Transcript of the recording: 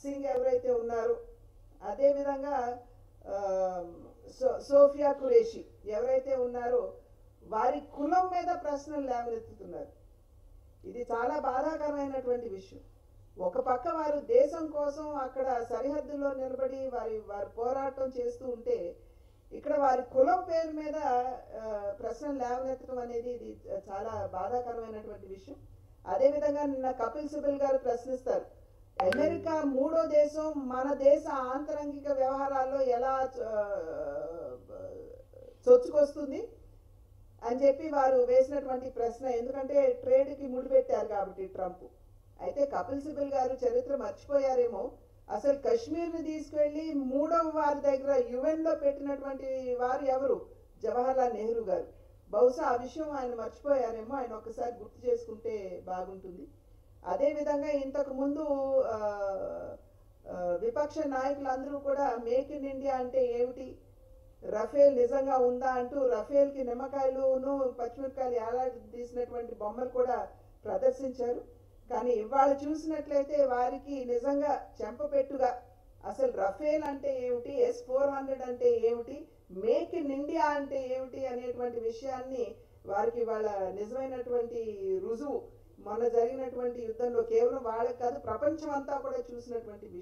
సింగ్ ఎవరైతే ఉన్నారో, అదేవిధంగా సోఫియా ఖురేషి ఎవరైతే ఉన్నారో వారి కులం మీద ప్రశ్నలు లేవనెత్తుతున్నారు. ఇది చాలా బాధాకరమైనటువంటి విషయం. ఒక పక్క వారు దేశం కోసం అక్కడ సరిహద్దులో నిలబడి వారి పోరాటం చేస్తూ ఉంటే, ఇక్కడ వారి కులం పేరు మీద ప్రశ్నలు లేవనెత్తడం అనేది ఇది చాలా బాధాకరమైనటువంటి విషయం. అదేవిధంగా నిన్న కపిల్ సిబల్ గారు ప్రశ్నిస్తారు, అమెరికా మూడో దేశం మన దేశ ఆంతరంగిక వ్యవహారాల్లో ఎలా చొచ్చుకొస్తుంది అని చెప్పి వారు వేసినటువంటి ప్రశ్న. ఎందుకంటే ట్రేడ్కి ముడిపెట్టారు కాబట్టి ట్రంప్. అయితే కపిల్ సిబల్ గారు చరిత్ర మర్చిపోయారేమో, అసలు కశ్మీర్ని తీసుకెళ్ళి మూడవ వారి దగ్గర యుఎన్లో పెట్టినటువంటి వారు ఎవరు? జవహర్లాల్ నెహ్రూ గారు. బహుశా ఆ విషయం ఆయన మర్చిపోయారేమో, ఆయన ఒక్కసారి గుర్తు చేసుకుంటే బాగుంటుంది. అదేవిధంగా ఇంతకుముందు విపక్ష నాయకులందరూ కూడా మేక్ ఇన్ ఇండియా అంటే ఏమిటి, రఫేల్ నిజంగా ఉందా అంటూ రఫేల్కి నిమ్మకాయలును పచ్చిమిరకాయలు ఏలాడి తీసినటువంటి బొమ్మలు కూడా ప్రదర్శించారు. కానీ ఇవాళ చూసినట్లయితే వారికి నిజంగా చెంపపెట్టుగా అసలు రఫేల్ అంటే ఏమిటి, S-400 అంటే ఏమిటి, మేక్ ఇన్ ఇండియా అంటే ఏమిటి అనేటువంటి విషయాన్ని వారికి వాళ్ళ నిజమైనటువంటి రుజువు మొన్న జరిగినటువంటి యుద్ధంలో కేవలం వాళ్ళకి కాదు ప్రపంచం అంతా కూడా చూసినటువంటి విషయం.